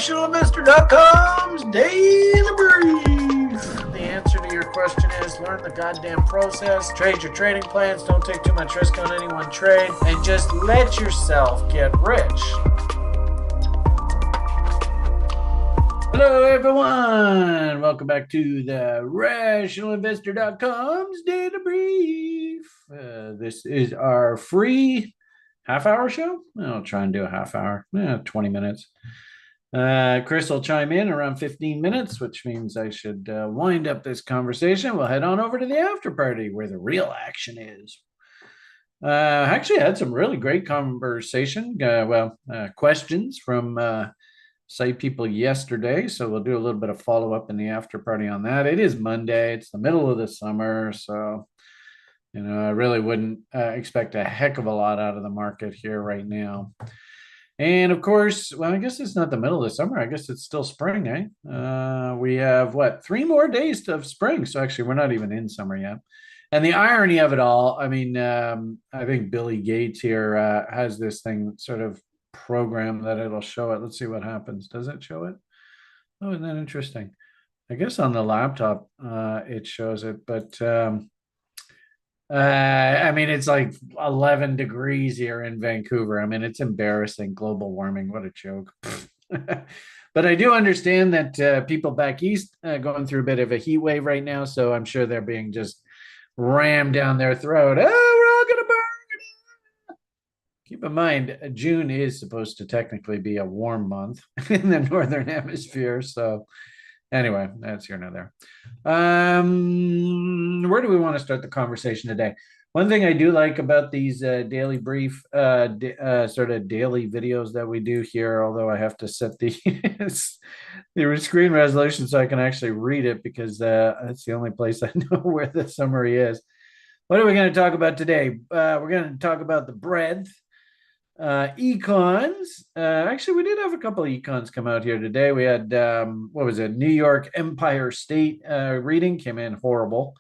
RationalInvestor.com's Daily Brief. The answer to your question is learn the goddamn process, trade your trading plans, don't take too much risk on any one trade, and just let yourself get rich. Hello, everyone. Welcome back to the RationalInvestor.com's Daily Brief. This is our free half-hour show. I'll try and do a half hour, 20 minutes. Chris will chime in around 15 minutes, which means I should wind up this conversation. We'll head on over to the after party where the real action is. Actually, I had some really great conversation, questions from site people yesterday. So we'll do a little bit of follow-up in the after party on that. It is Monday. It's the middle of the summer. So, I really wouldn't expect a heck of a lot out of the market here right now. And of course, I guess it's not the middle of the summer. I guess it's still spring, eh? We have, 3 more days of spring. So actually, we're not even in summer yet. And the irony of it all, I think Billy Gates here has this thing sort of programmed that it'll show it. Let's see what happens. Does it show it? Oh, isn't that interesting? I guess on the laptop, it shows it. But it's like 11 degrees here in Vancouver. It's embarrassing. Global warming. What a joke. But I do understand that people back east going through a bit of a heat wave right now. So I'm sure they're being just rammed down their throat. Oh, we're all going to burn. Keep in mind, June is supposed to technically be a warm month in the Northern Hemisphere. So anyway, that's here and there. Where do we want to start the conversation today? One thing I do like about these daily brief sort of daily videos that we do here, although I have to set the screen resolution so I can actually read it because that's the only place I know where the summary is. What are we going to talk about today? We're going to talk about the breadth. Econs. Actually, we did have a couple of econs come out here today. We had New York Empire State reading came in horrible.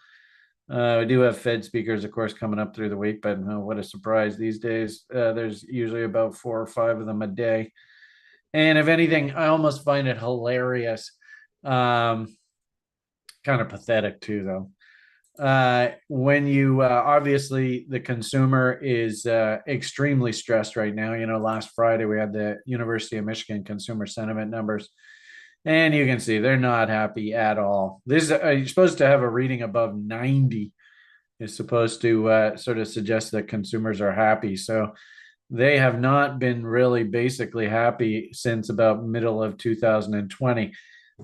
We do have Fed speakers, of course, coming up through the week, but what a surprise these days. There's usually about 4 or 5 of them a day. And if anything, I almost find it hilarious. Kind of pathetic too, though. When you obviously the consumer is extremely stressed right now. Last Friday we had the University of Michigan consumer sentiment numbers, and you can see they're not happy at all. This you're supposed to have a reading above 90 is supposed to sort of suggest that consumers are happy. So they have not been really basically happy since about middle of 2020.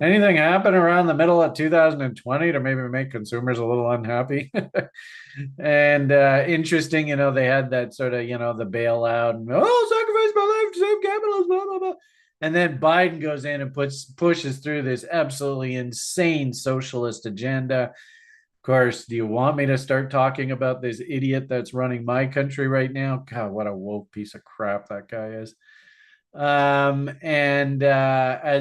Anything happen around the middle of 2020 to maybe make consumers a little unhappy? And interesting, they had that sort of, the bailout and, sacrifice my life to save capitalism, blah, blah, blah. And then Biden goes in and pushes through this absolutely insane socialist agenda. Of course, do you want me to start talking about this idiot that's running my country right now? God, what a woke piece of crap that guy is. As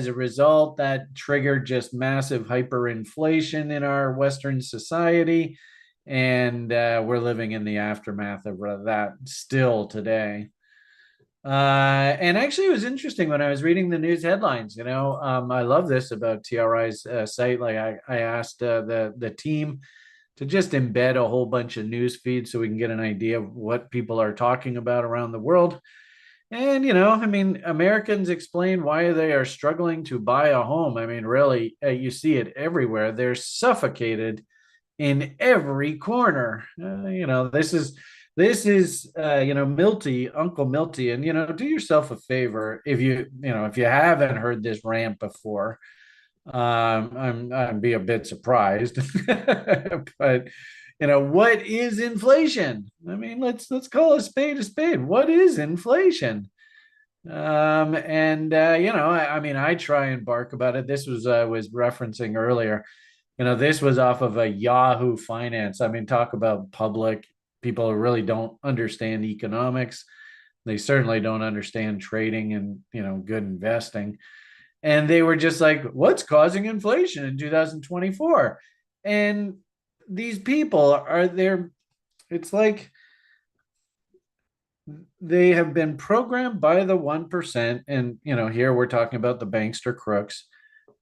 a result, that triggered just massive hyperinflation in our Western society. And we're living in the aftermath of that still today. And actually, it was interesting when I was reading the news headlines. I love this about TRI's site. Like I asked the team to just embed a whole bunch of news feeds so we can get an idea of what people are talking about around the world. And, Americans explain why they are struggling to buy a home. Really, you see it everywhere. They're suffocated in every corner. This is Milty, Uncle Milty. And, do yourself a favor if you haven't heard this rant before. I'd be a bit surprised. But what is inflation? Let's call a spade a spade. What is inflation? I try and bark about it. This was referencing earlier. This was off of a Yahoo Finance. Talk about public people who really don't understand economics. They certainly don't understand trading and good investing. And they were just like, what's causing inflation in 2024? And these people are there. It's like they have been programmed by the 1%. And, here we're talking about the bankster crooks.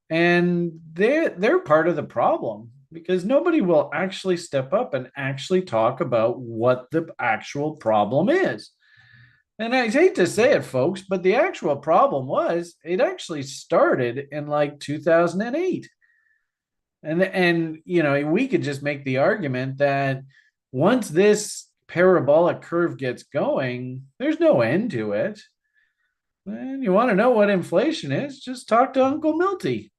And they're part of the problem because nobody will actually step up and actually talk about what the actual problem is. And I hate to say it, folks, but the actual problem was it actually started in like 2008. And we could just make the argument that once this parabolic curve gets going, there's no end to it. And you want to know what inflation is? Just talk to Uncle Milty.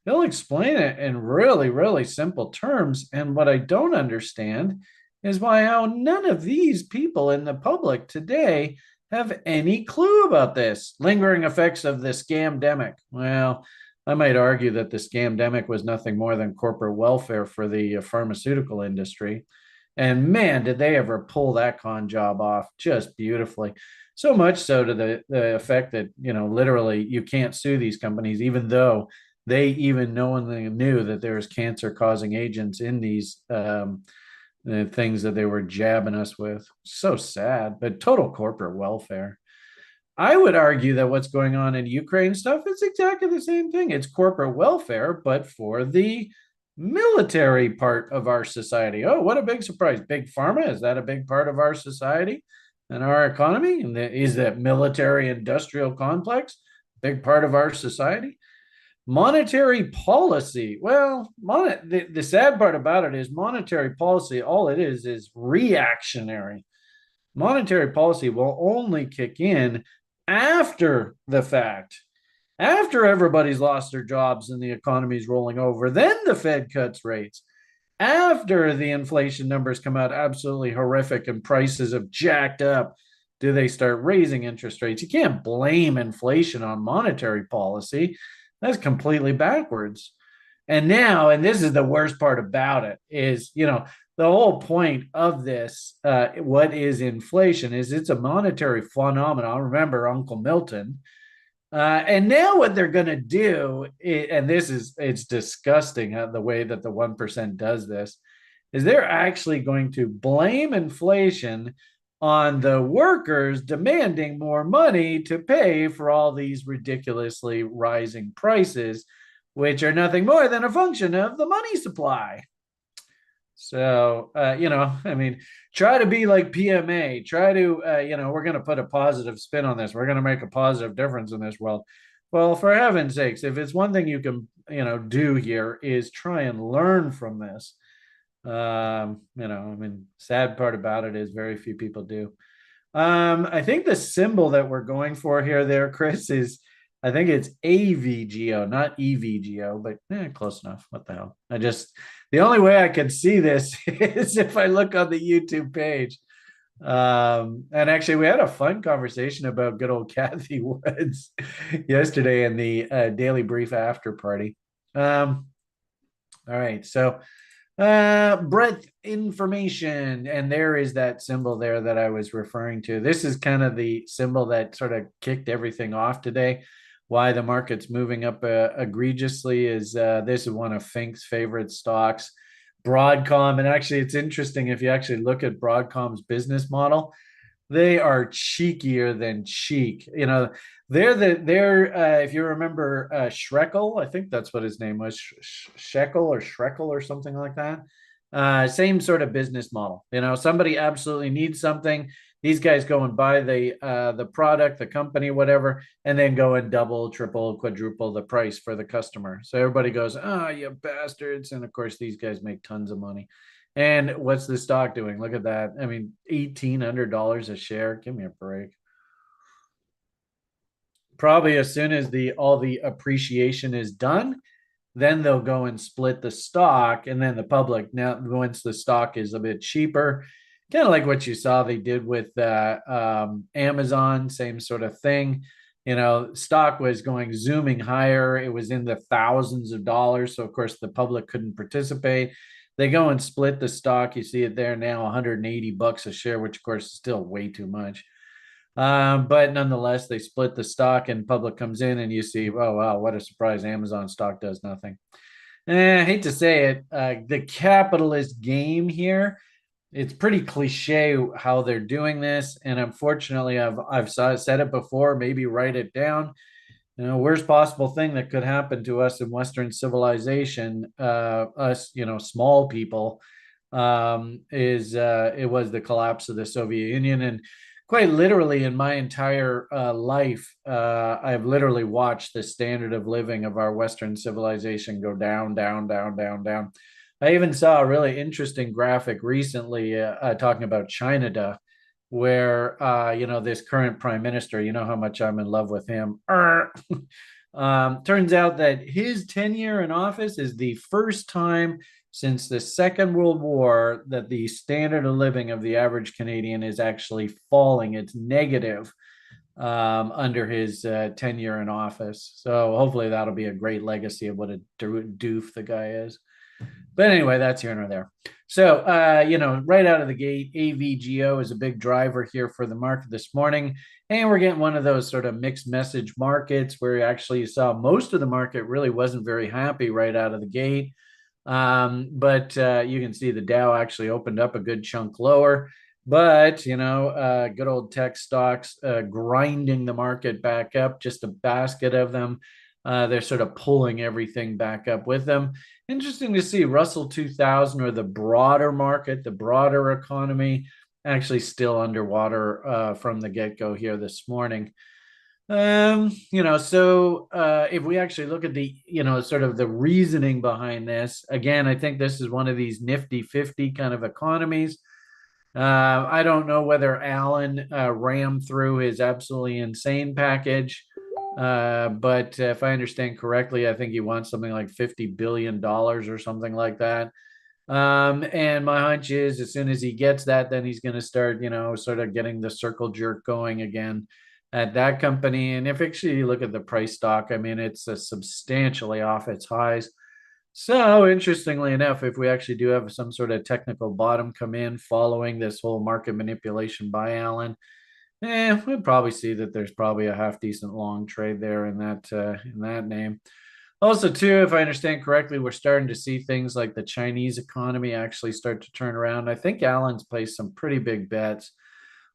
He'll explain it in really, really simple terms. And what I don't understand is how none of these people in the public today have any clue about this. Lingering effects of the scamdemic. Well, I might argue that the scamdemic was nothing more than corporate welfare for the pharmaceutical industry. And man, did they ever pull that con job off just beautifully. So much so to the effect that, literally you can't sue these companies, even though they even knowingly knew that there was cancer causing agents in these things that they were jabbing us with. So sad, but total corporate welfare. I would argue that what's going on in Ukraine stuff is exactly the same thing. It's corporate welfare, but for the military part of our society. Oh, what a big surprise. Big pharma, is that a big part of our society and our economy? And is that military industrial complex big part of our society? Monetary policy. Well, the sad part about it is monetary policy, all it is reactionary. Monetary policy will only kick in after the fact, after everybody's lost their jobs and the economy's rolling over. Then the Fed cuts rates. After the inflation numbers come out absolutely horrific and prices have jacked up, do they start raising interest rates? You can't blame inflation on monetary policy. That's completely backwards. And now, and this is the worst part about it, is, the whole point of this, what is inflation, is it's a monetary phenomenon. Remember Uncle Milton. And now what they're going to do, and it's disgusting the way that the 1% does this, is they're actually going to blame inflation on the workers demanding more money to pay for all these ridiculously rising prices, which are nothing more than a function of the money supply. So, try to be like PMA, try to, we're going to put a positive spin on this. We're going to make a positive difference in this world. Well, for heaven's sakes, if it's one thing you can, do here is try and learn from this. Sad part about it is very few people do. I think the symbol that we're going for here there, Chris, is I think it's AVGO, not EVGO, but close enough. What the hell? The only way I can see this is if I look on the YouTube page. And actually, we had a fun conversation about good old Kathy Woods yesterday in the Daily Brief after party. All right, so breadth information, and there is that symbol there that I was referring to. This is kind of the symbol that sort of kicked everything off today. Why the market's moving up egregiously is this is one of Fink's favorite stocks, Broadcom. And actually, it's interesting if you actually look at Broadcom's business model, they are cheekier than cheek. They're if you remember Schrekel, I think that's what his name was, Shekel or Schrekel or something like that. Same sort of business model. Somebody absolutely needs something. These guys go and buy the product, the company, whatever, and then go and double, triple, quadruple the price for the customer. So everybody goes, "Oh, you bastards!" And of course, these guys make tons of money. And what's the stock doing? Look at that. I mean, $1,800 a share. Give me a break. Probably as soon as all the appreciation is done, then they'll go and split the stock, and then the public, now once the stock is a bit cheaper, kind of like what you saw they did with Amazon, same sort of thing. Stock was going zooming higher. It was in the thousands of dollars. So of course the public couldn't participate. They go and split the stock. You see it there now, $180 a share, which of course is still way too much. But nonetheless, they split the stock and public comes in and you see, oh, wow, what a surprise. Amazon stock does nothing. I hate to say it. The capitalist game here it's pretty cliche how they're doing this, and unfortunately, said it before. Maybe write it down. Worst possible thing that could happen to us in Western civilization, us, small people, is it was the collapse of the Soviet Union. And quite literally, in my entire life, I've literally watched the standard of living of our Western civilization go down, down, down, down, down. I even saw a really interesting graphic recently talking about China, where this current prime minister, you know how much I'm in love with him. Turns out that his tenure in office is the first time since the Second World War that the standard of living of the average Canadian is actually falling. It's negative under his tenure in office. So hopefully that'll be a great legacy of what a doof the guy is. But anyway, that's here and there. So, right out of the gate, AVGO is a big driver here for the market this morning. And we're getting one of those sort of mixed message markets where actually you saw most of the market really wasn't very happy right out of the gate. But you can see the Dow actually opened up a good chunk lower. But, good old tech stocks grinding the market back up, just a basket of them. They're sort of pulling everything back up with them. Interesting to see Russell 2000, or the broader market, the broader economy, actually still underwater from the get-go here this morning. If we actually look at the, sort of the reasoning behind this, again, I think this is one of these nifty 50 kind of economies. I don't know whether Allen rammed through his absolutely insane package. But if I understand correctly, I think he wants something like $50 billion or something like that. And my hunch is as soon as he gets that, then he's going to start, sort of getting the circle jerk going again at that company. And if actually you look at the price stock, I mean, it's substantially off its highs. So interestingly enough, if we actually do have some sort of technical bottom come in following this whole market manipulation by Allen, we'd probably see that there's probably a half decent long trade there in that name. Also, too, if I understand correctly, we're starting to see things like the Chinese economy actually start to turn around. I think Allen's placed some pretty big bets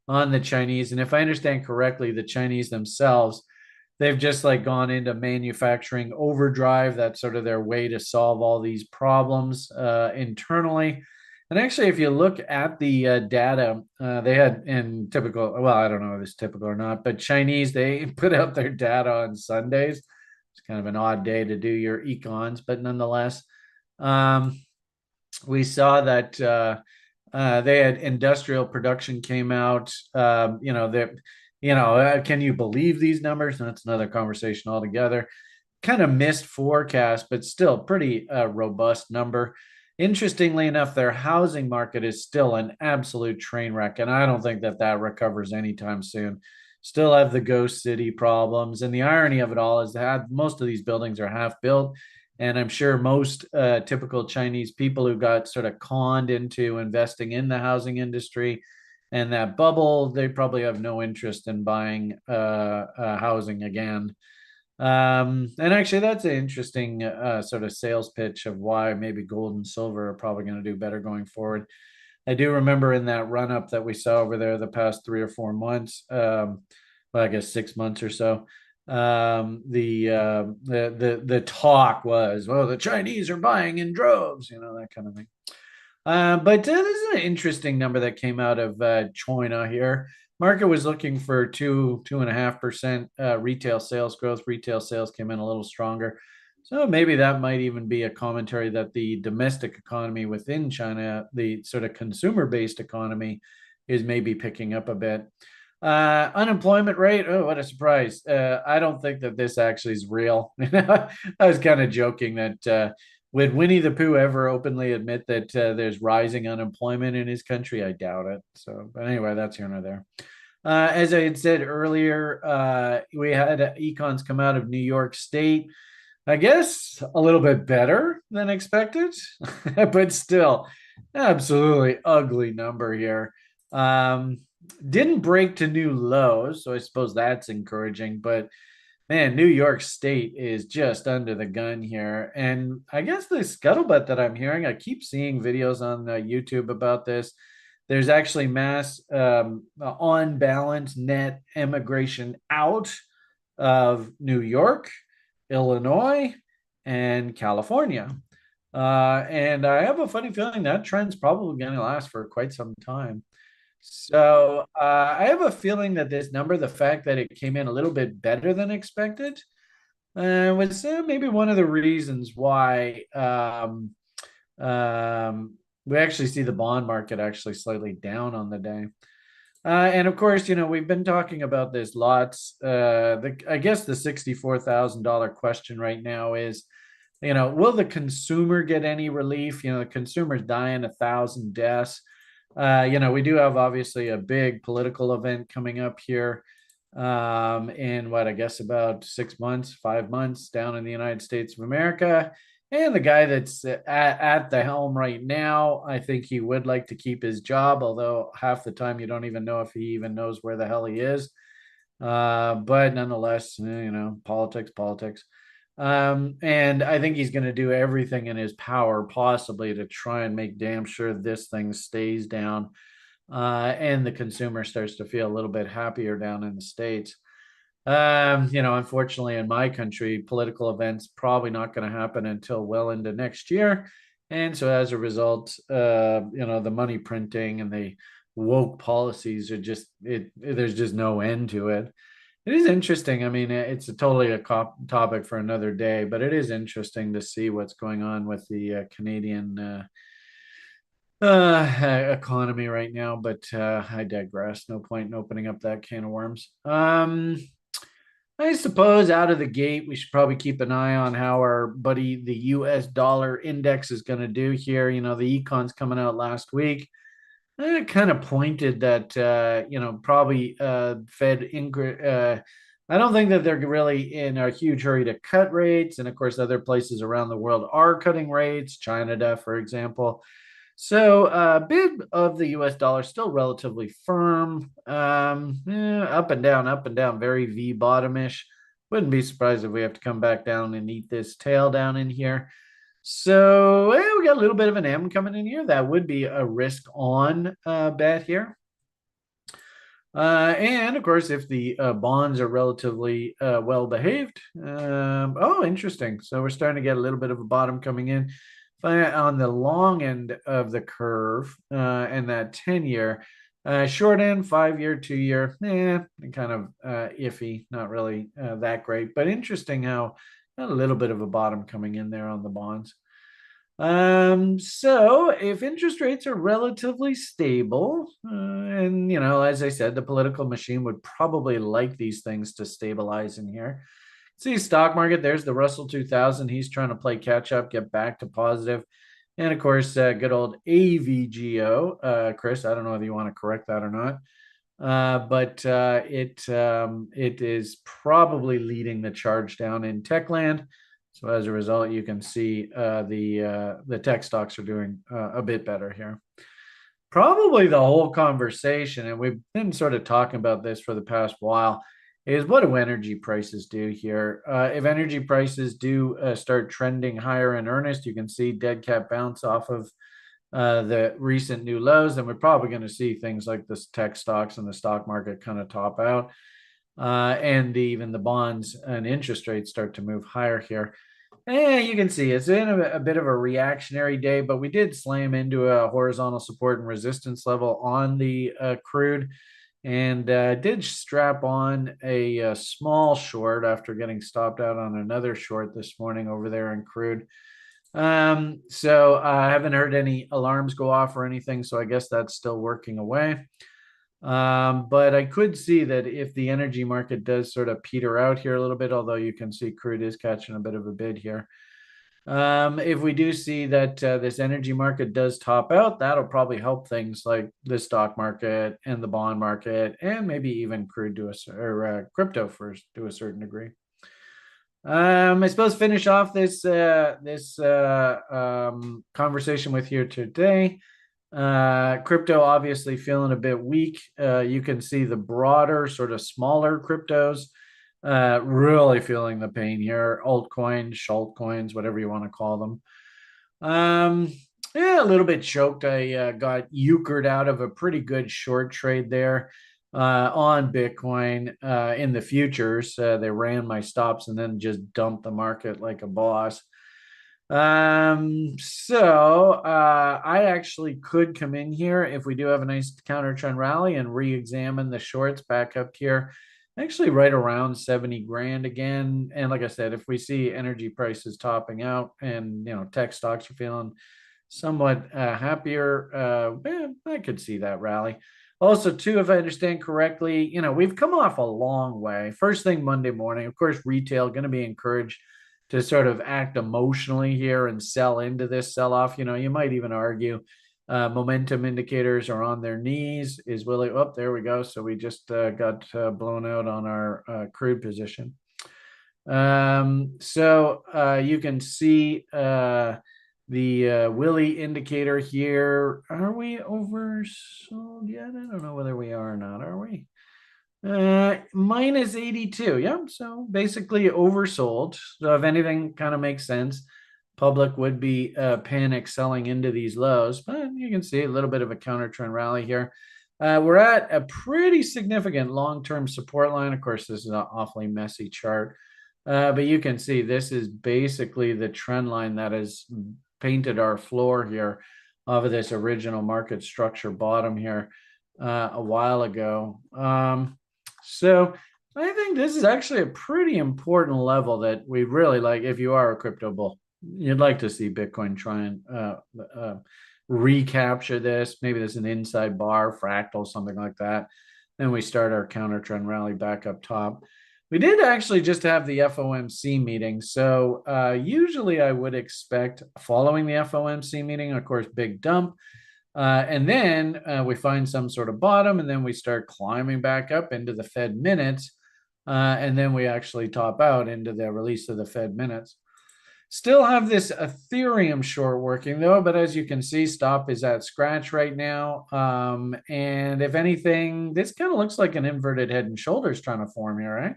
on the Chinese, and if I understand correctly, the Chinese themselves, they've just like gone into manufacturing overdrive. That's sort of their way to solve all these problems internally. And actually, if you look at the data, they had in typical, well, I don't know if it's typical or not, but Chinese, they put out their data on Sundays. It's kind of an odd day to do your econs, but nonetheless, we saw that they had industrial production came out. Can you believe these numbers? And that's another conversation altogether. Kind of missed forecast, but still pretty robust number. Interestingly enough, their housing market is still an absolute train wreck, and I don't think that recovers anytime soon. Still have the ghost city problems, and the irony of it all is that most of these buildings are half built, and I'm sure most typical Chinese people who got sort of conned into investing in the housing industry and that bubble, they probably have no interest in buying housing again. And actually, that's an interesting sort of sales pitch of why maybe gold and silver are probably going to do better going forward. I do remember in that run up that we saw over there the past 3 or 4 months, well, I guess 6 months or so. The talk was, well, the Chinese are buying in droves, that kind of thing. But this is an interesting number that came out of China here. Market was looking for 2.5% retail sales growth. Retail sales came in a little stronger. So maybe that might even be a commentary that the domestic economy within China, the sort of consumer-based economy, is maybe picking up a bit. Unemployment rate, oh, what a surprise. I don't think that this actually is real. I was kind of joking that would Winnie the Pooh ever openly admit that there's rising unemployment in his country? I doubt it. So, but anyway, that's here and there. As I had said earlier, we had Econs come out of New York State. I guess a little bit better than expected, but still, absolutely ugly number here. Didn't break to new lows, so I suppose that's encouraging. But man, New York State is just under the gun here. And I guess the scuttlebutt that I'm hearing, I keep seeing videos on YouTube about this. There's actually mass on balance net immigration out of New York, Illinois, and California. And I have a funny feeling that trend's probably going to last for quite some time. So I have a feeling that this number, the fact that it came in a little bit better than expected, was maybe one of the reasons why we actually see the bond market actually slightly down on the day. And of course, we've been talking about this lots. I guess the $64,000 question right now is, will the consumer get any relief? The consumer's dying 1,000 deaths. We do have obviously a big political event coming up here in what I guess about 6 months, 5 months down in the United States of America. And the guy that's at the helm right now, I think he would like to keep his job, although half the time you don't even know if he even knows where the hell he is. But nonetheless, politics, politics. And I think he's going to do everything in his power possibly to try and make damn sure this thing stays down and the consumer starts to feel a little bit happier down in the States. Unfortunately, in my country, political events probably not going to happen until well into next year. And so as a result, the money printing and the woke policies are there's just no end to it. It is interesting. I mean, it's totally a topic for another day, but it is interesting to see what's going on with the Canadian economy right now. But I digress. No point in opening up that can of worms. I suppose out of the gate, we should probably keep an eye on how our buddy, the US dollar index, is going to do here. The Econs coming out last week. It kind of pointed that, probably Fed. I don't think that they're really in a huge hurry to cut rates. And of course, other places around the world are cutting rates, China, for example. So bid of the US dollar still relatively firm, up and down, very V bottomish. Wouldn't be surprised if we have to come back down and eat this tail down in here. So we got a little bit of an M coming in here. That would be a risk on bet here. And of course, if the bonds are relatively well behaved, interesting. So we're starting to get a little bit of a bottom coming in on the long end of the curve and that 10-year. Short end, 5-year, 2-year, kind of iffy, not really that great, but interesting how a little bit of a bottom coming in there on the bonds. So if interest rates are relatively stable, and as I said, the political machine would probably like these things to stabilize in here. See, stock market, there's the Russell 2000. He's trying to play catch up, get back to positive. And of course, good old AVGO. Chris, I don't know whether you want to correct that or not. But it is probably leading the charge down in tech land. So as a result, you can see the tech stocks are doing a bit better here. Probably the whole conversation, and we've been sort of talking about this for the past while, is what do energy prices do here? If energy prices do start trending higher in earnest, you can see dead cat bounce off of the recent new lows, then we're probably going to see things like this tech stocks and the stock market kind of top out. And even the bonds and interest rates start to move higher here. And you can see it's in a bit of a reactionary day, but we did slam into a horizontal support and resistance level on the crude and did strap on a small short after getting stopped out on another short this morning over there in crude. So I haven't heard any alarms go off or anything, so I guess that's still working away. But I could see that if the energy market does sort of peter out here a little bit, although you can see crude is catching a bit of a bid here. If we do see that this energy market does top out, that'll probably help things like the stock market and the bond market, and maybe even crude or crypto to a certain degree. I suppose finish off this conversation with you today. Crypto obviously feeling a bit weak. You can see the broader, sort of smaller cryptos really feeling the pain here. Altcoins, shortcoins, whatever you want to call them. Yeah, a little bit choked. I got euchred out of a pretty good short trade there on Bitcoin in the futures. They ran my stops and then just dumped the market like a boss. I actually could come in here if we do have a nice counter trend rally and re-examine the shorts back up here, actually right around 70 grand again. And like I said, if we see energy prices topping out and tech stocks are feeling somewhat happier, I could see that rally. Also, too, if I understand correctly, we've come off a long way. First thing Monday morning, of course, retail going to be encouraged to sort of act emotionally here and sell into this sell-off. You might even argue momentum indicators are on their knees. Is Willie? Oh, there we go. So we just got blown out on our crude position. You can see the Willie indicator here. Are we oversold yet? I don't know whether we are or not. Are we? Minus 82. Yeah. So basically oversold. So if anything kind of makes sense, public would be panic selling into these lows, but you can see a little bit of a counter trend rally here. We're at a pretty significant long-term support line. Of course, this is an awfully messy chart, but you can see this is basically the trend line that has painted our floor here off of this original market structure bottom here a while ago. So I think this is actually a pretty important level that we really like. If you are a crypto bull, you'd like to see Bitcoin try and recapture this. Maybe there's an inside bar, fractal, something like that. Then we start our counter trend rally back up top. We did actually just have the FOMC meeting. So usually I would expect following the FOMC meeting, of course, big dump. And then we find some sort of bottom, and then we start climbing back up into the Fed minutes. And then we actually top out into the release of the Fed minutes. Still have this Ethereum short working though, but as you can see, stop is at scratch right now. And if anything, this kind of looks like an inverted head and shoulders trying to form here, right?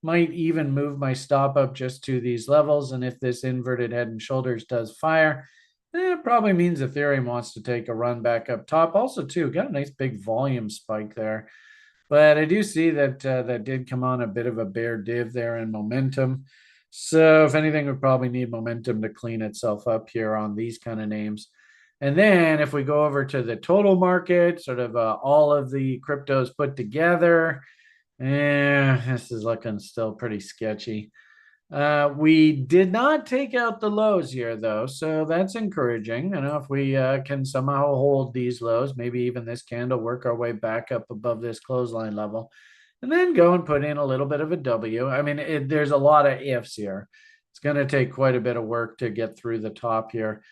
Might even move my stop up just to these levels. And if this inverted head and shoulders does fire, it probably means Ethereum wants to take a run back up top. Also, too, got a nice big volume spike there. But I do see that that did come on a bit of a bear div there in momentum. So if anything, we probably need momentum to clean itself up here on these kind of names. And then if we go over to the total market, sort of all of the cryptos put together, this is looking still pretty sketchy. We did not take out the lows here, though, so that's encouraging. I know if we can somehow hold these lows, maybe even this candle, work our way back up above this clothesline level, and then go and put in a little bit of a W. I mean, there's a lot of ifs here. It's going to take quite a bit of work to get through the top here.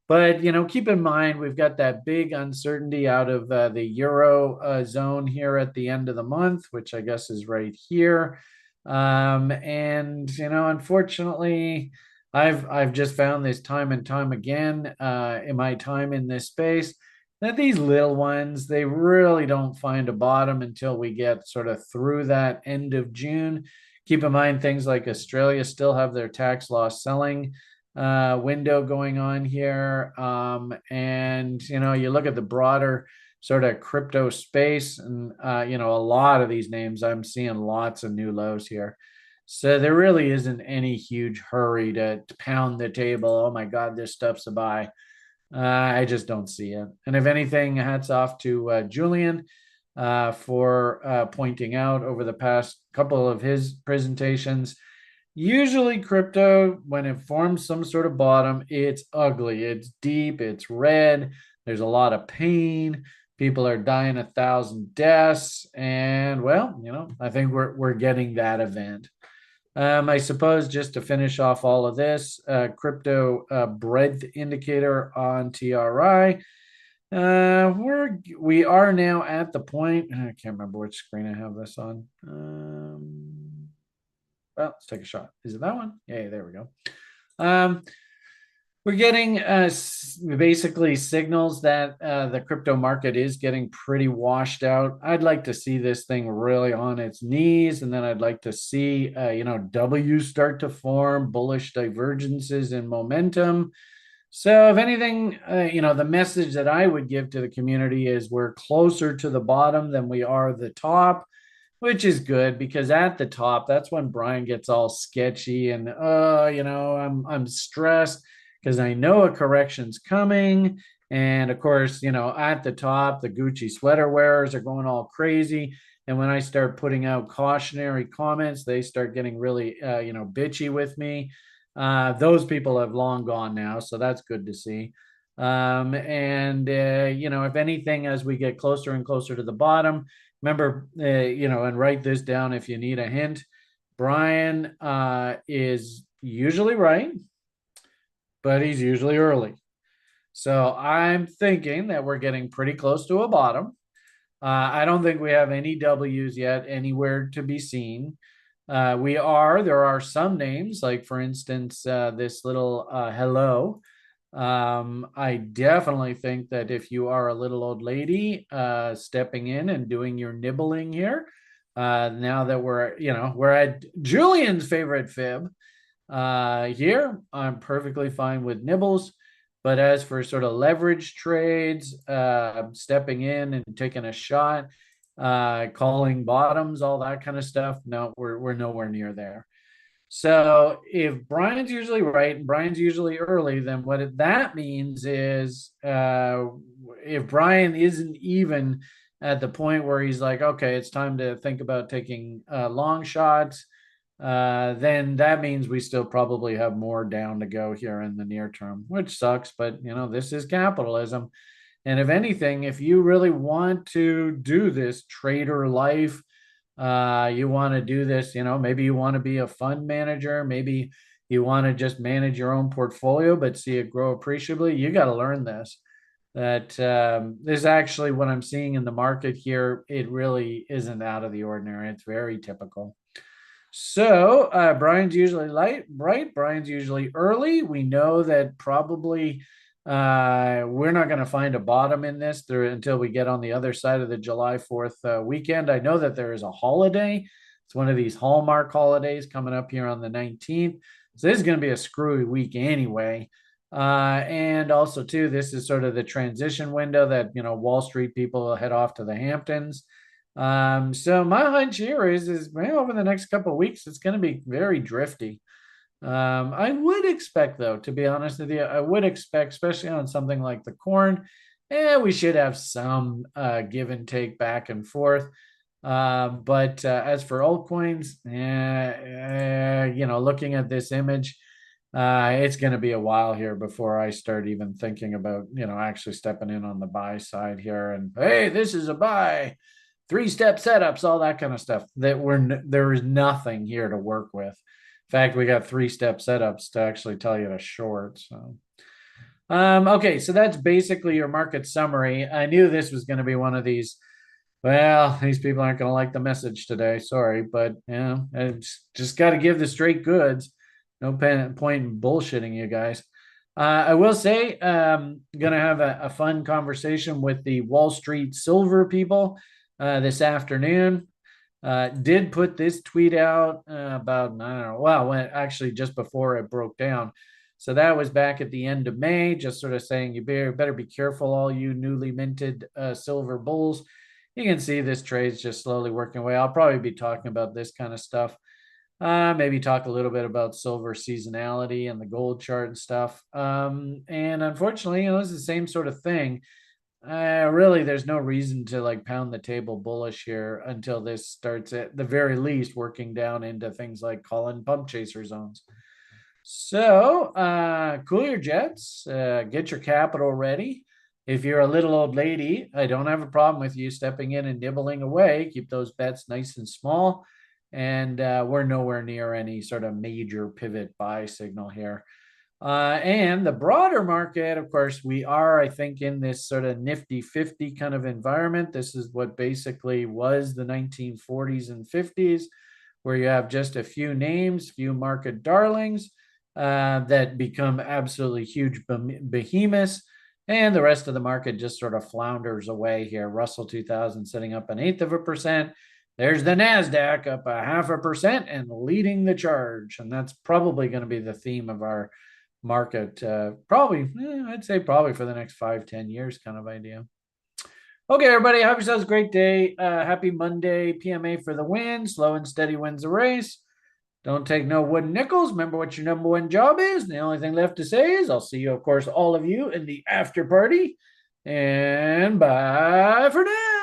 But, keep in mind, we've got that big uncertainty out of the Euro zone here at the end of the month, which I guess is right here. Unfortunately, I've just found this time and time again in my time in this space that these little ones, they really don't find a bottom until we get sort of through that end of June. Keep in mind, things like Australia still have their tax loss selling window going on here. You look at the broader sort of crypto space, and a lot of these names, I'm seeing lots of new lows here. So there really isn't any huge hurry to pound the table. Oh my God, this stuff's a buy. I just don't see it. And if anything, hats off to Julian for pointing out over the past couple of his presentations. Usually crypto, when it forms some sort of bottom, it's ugly, it's deep, it's red, there's a lot of pain, people are dying 1,000 deaths, and well, I think we're getting that event. I suppose just to finish off all of this, crypto breadth indicator on TRI. We are now at the point. I can't remember which screen I have this on. Well, let's take a shot. Is it that one? Yeah, there we go. We're getting basically signals that the crypto market is getting pretty washed out. I'd like to see this thing really on its knees, and then I'd like to see W's start to form, bullish divergences in momentum. So, if anything, the message that I would give to the community is we're closer to the bottom than we are the top, which is good because at the top, that's when Brian gets all sketchy and I'm stressed because I know a correction's coming. And of course, at the top, the Gucci sweater wearers are going all crazy. And when I start putting out cautionary comments, they start getting really, bitchy with me. Those people have long gone now, so that's good to see. If anything, as we get closer and closer to the bottom, remember, and write this down if you need a hint. Brian is usually right, but he's usually early. So I'm thinking that we're getting pretty close to a bottom. I don't think we have any W's yet anywhere to be seen. There are some names, like for instance, this little hello. I definitely think that if you are a little old lady stepping in and doing your nibbling here, now that we're at Julian's favorite fib here, I'm perfectly fine with nibbles. But as for sort of leverage trades, stepping in and taking a shot, calling bottoms, all that kind of stuff, no, we're nowhere near there. So if Brian's usually right and Brian's usually early, then that means is if Brian isn't even at the point where he's like, okay, it's time to think about taking long shots, then that means we still probably have more down to go here in the near term, which sucks. But this is capitalism. And if anything, if you really want to do this trader life, you want to do this, maybe you want to be a fund manager, maybe you want to just manage your own portfolio, but see it grow appreciably. You got to learn this. That this is actually what I'm seeing in the market here. It really isn't out of the ordinary. It's very typical. So Brian's usually right? Brian's usually early. We know that probably we're not going to find a bottom in this until we get on the other side of the July 4th weekend. I know that there is a holiday. It's one of these Hallmark holidays coming up here on the 19th. So this is going to be a screwy week anyway. And also, too, this is sort of the transition window that, Wall Street people will head off to the Hamptons. So my hunch here is over the next couple of weeks, it's going to be very drifty. I would expect, though, to be honest with you, I would expect, especially on something like the corn, we should have some give and take back and forth. But as for altcoins, looking at this image, it's going to be a while here before I start even thinking about, actually stepping in on the buy side here. And hey, this is a buy. 3-step setups, all that kind of stuff. There is nothing here to work with. In fact, we got 3-step setups to actually tell you to short. So, okay, so that's basically your market summary. I knew this was going to be one of these. Well, these people aren't going to like the message today. Sorry, but I just got to give the straight goods. No point in bullshitting you guys. I will say, going to have a fun conversation with the Wall Street silver people this afternoon. Did put this tweet out about, I don't know, well, actually just before it broke down. So that was back at the end of May, just sort of saying you better be careful, all you newly minted silver bulls. You can see this trade's just slowly working away. I'll probably be talking about this kind of stuff. Maybe talk a little bit about silver seasonality and the gold chart and stuff. And unfortunately, it's the same sort of thing. Really, there's no reason to like pound the table bullish here until this starts at the very least working down into things like call and pump chaser zones. So cool your jets, get your capital ready. If you're a little old lady, I don't have a problem with you stepping in and nibbling away. Keep those bets nice and small. And we're nowhere near any sort of major pivot buy signal here. And the broader market, of course, we are, I think, in this sort of nifty 50 kind of environment. This is what basically was the 1940s and 50s, where you have just a few names, few market darlings that become absolutely huge behemoths. And the rest of the market just sort of flounders away here. Russell 2000 sitting up 0.8%. There's the NASDAQ up 0.5% and leading the charge. And that's probably going to be the theme of our market. Probably, I'd say probably for the next 5-10 years kind of idea. Okay, everybody, have yourselves a great day. Happy Monday. PMA for the win. Slow and steady wins the race. Don't take no wooden nickels. Remember what your number one job is. And the only thing left to say is I'll see you, of course, all of you in the after party. And bye for now.